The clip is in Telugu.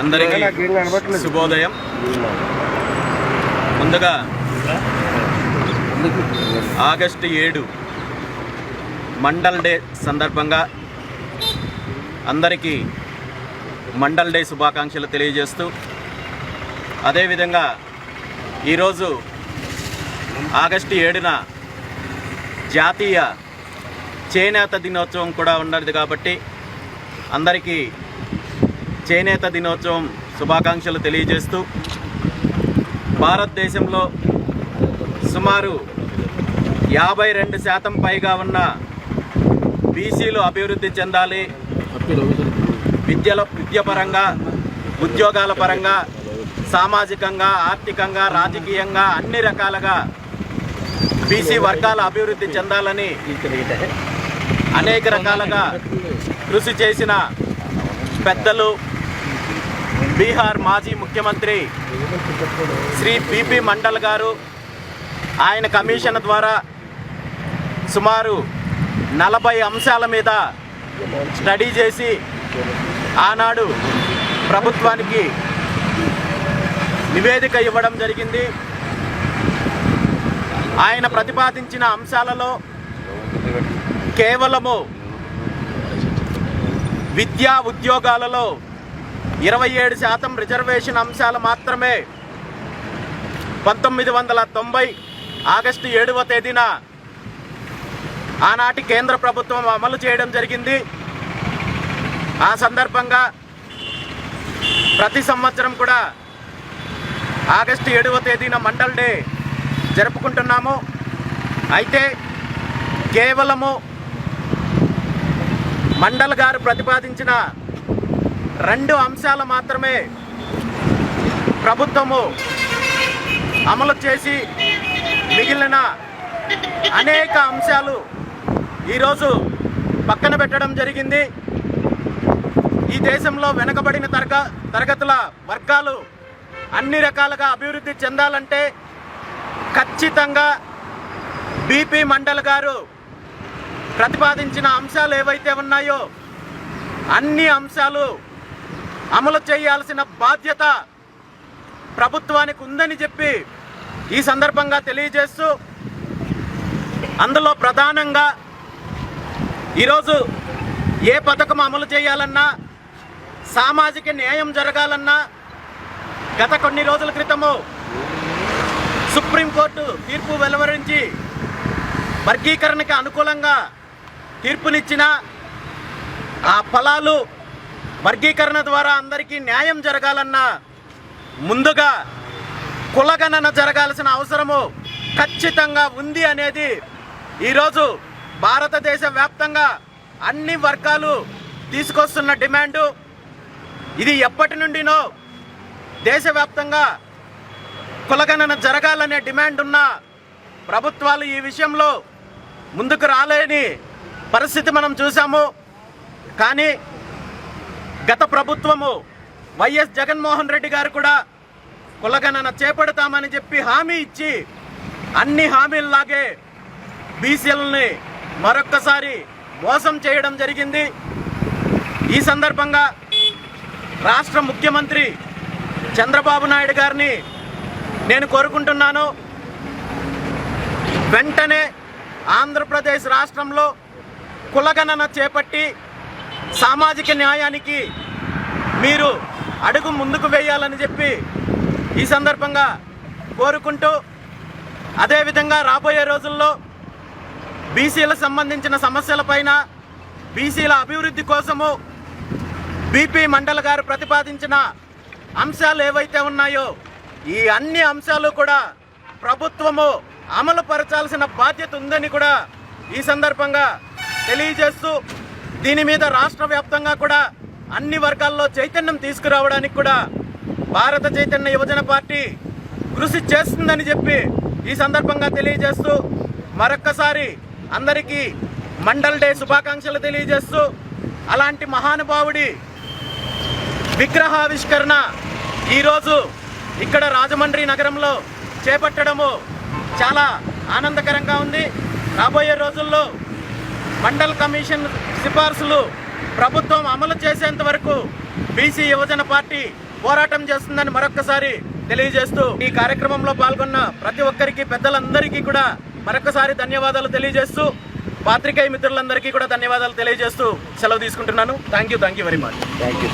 అందరికీ శుభోదయం. ముందుగా ఆగస్టు 7 మండల్ డే సందర్భంగా అందరికీ మండల్ డే శుభాకాంక్షలు తెలియజేస్తూ, అదేవిధంగా ఈరోజు ఆగస్టు 7న జాతీయ చేనేత దినోత్సవం కూడా ఉన్నది కాబట్టి అందరికీ చేనేత దినోత్సవం శుభాకాంక్షలు తెలియజేస్తూ, భారతదేశంలో సుమారు 52% పైగా ఉన్న బీసీలు అభివృద్ధి చెందాలి. విద్యపరంగా, ఉద్యోగాల పరంగా, సామాజికంగా, ఆర్థికంగా, రాజకీయంగా అన్ని రకాలుగా బీసీ వర్గాల అభివృద్ధి చెందాలని అనేక రకాలుగా కృషి చేసిన పెద్దలు బీహార్ మాజీ ముఖ్యమంత్రి శ్రీ పిపి మండల్ గారు, ఆయన కమిషన్ ద్వారా సుమారు 40 అంశాల మీద స్టడీ చేసి ఆనాడు ప్రభుత్వానికి నివేదిక ఇవ్వడం జరిగింది. ఆయన ప్రతిపాదించిన అంశాలలో కేవలము విద్యా ఉద్యోగాలలో 27% రిజర్వేషన్ అంశాలు మాత్రమే 1990 ఆగస్టు 7వ తేదీన ఆనాటి కేంద్ర ప్రభుత్వం అమలు చేయడం జరిగింది. ఆ సందర్భంగా ప్రతి సంవత్సరం కూడా ఆగస్టు 7వ తేదీన మండల్ డే జరుపుకుంటున్నాము. అయితే కేవలము మండల్ గారు ప్రతిపాదించిన 2 అంశాలు మాత్రమే ప్రభుత్వము అమలు చేసి మిగిలిన అనేక అంశాలు ఈరోజు పక్కన పెట్టడం జరిగింది. ఈ దేశంలో వెనుకబడిన తరగతుల వర్గాలు అన్ని రకాలుగా అభివృద్ధి చెందాలంటే ఖచ్చితంగా బీపీ మండల్ గారు ప్రతిపాదించిన అంశాలు ఏవైతే ఉన్నాయో అన్ని అంశాలు అమలు చేయాల్సిన బాధ్యత ప్రభుత్వానికి ఉందని చెప్పి ఈ సందర్భంగా తెలియజేస్తూ, అందులో ప్రధానంగా ఈరోజు ఏ పథకం అమలు చేయాలన్నా, సామాజిక న్యాయం జరగాలన్నా గత కొన్ని రోజుల క్రితము సుప్రీంకోర్టు తీర్పు వెలువరించి వర్గీకరణకి అనుకూలంగా తీర్పునిచ్చిన ఆ ఫలాలు వర్గీకరణ ద్వారా అందరికీ న్యాయం జరగాలన్నా ముందుగా కులగణన జరగాల్సిన అవసరము ఖచ్చితంగా ఉంది అనేది ఈరోజు భారతదేశ వ్యాప్తంగా అన్ని వర్గాలు తీసుకొస్తున్న డిమాండు. ఇది ఎప్పటి నుండినో దేశవ్యాప్తంగా కులగణన జరగాలనే డిమాండ్ ఉన్న ప్రభుత్వాలు ఈ విషయంలో ముందుకు రాలేని పరిస్థితి మనం చూసాము. కానీ గత ప్రభుత్వము వైఎస్ జగన్మోహన్ రెడ్డి గారు కూడా కులగణన చేపడతామని చెప్పి హామీ ఇచ్చి అన్ని హామీల్లాగే బీసీలని మరొక్కసారి మోసం చేయడం జరిగింది. ఈ సందర్భంగా రాష్ట్ర ముఖ్యమంత్రి చంద్రబాబు నాయుడు గారిని నేను కోరుకుంటున్నాను, వెంటనే ఆంధ్రప్రదేశ్ రాష్ట్రంలో కులగణన చేపట్టి సామాజిక న్యాయానికి మీరు అడుగు ముందుకు వేయాలని చెప్పి ఈ సందర్భంగా కోరుకుంటూ, అదేవిధంగా రాబోయే రోజుల్లో బీసీలకు సంబంధించిన సమస్యలపైన, బీసీల అభివృద్ధి కోసము బీపీ మండల్ గారు ప్రతిపాదించిన అంశాలు ఏవైతే ఉన్నాయో ఈ అన్ని అంశాలు కూడా ప్రభుత్వము అమలు పరచాల్సిన బాధ్యత ఉందని కూడా ఈ సందర్భంగా తెలియజేస్తూ, దీని మీద రాష్ట్ర వ్యాప్తంగా కూడా అన్ని వర్గాల్లో చైతన్యం తీసుకురావడానికి కూడా భారత చైతన్య యువజన పార్టీ కృషి చేస్తుందని చెప్పి ఈ సందర్భంగా తెలియజేస్తూ మరొక్కసారి అందరికీ మండల్ డే శుభాకాంక్షలు తెలియజేస్తూ అలాంటి మహానుభావుడి విగ్రహావిష్కరణ ఈరోజు ఇక్కడ రాజమండ్రి నగరంలో చేపట్టడము చాలా ఆనందకరంగా ఉంది. రాబోయే రోజుల్లో మండల్ కమిషన్ సిఫార్సులు ప్రభుత్వం అమలు చేసేంత వరకు బీసీ యువజన పార్టీ పోరాటం చేస్తుందని మరొక్కసారి తెలియజేస్తూ ఈ కార్యక్రమంలో పాల్గొన్న ప్రతి ఒక్కరికి పెద్దలందరికీ కూడా మరొకసారి ధన్యవాదాలు తెలియజేస్తూ పాత్రికేయ మిత్రులందరికీ కూడా ధన్యవాదాలు తెలియజేస్తూ సెలవు తీసుకుంటున్నాను. Thank you very much. Thank you.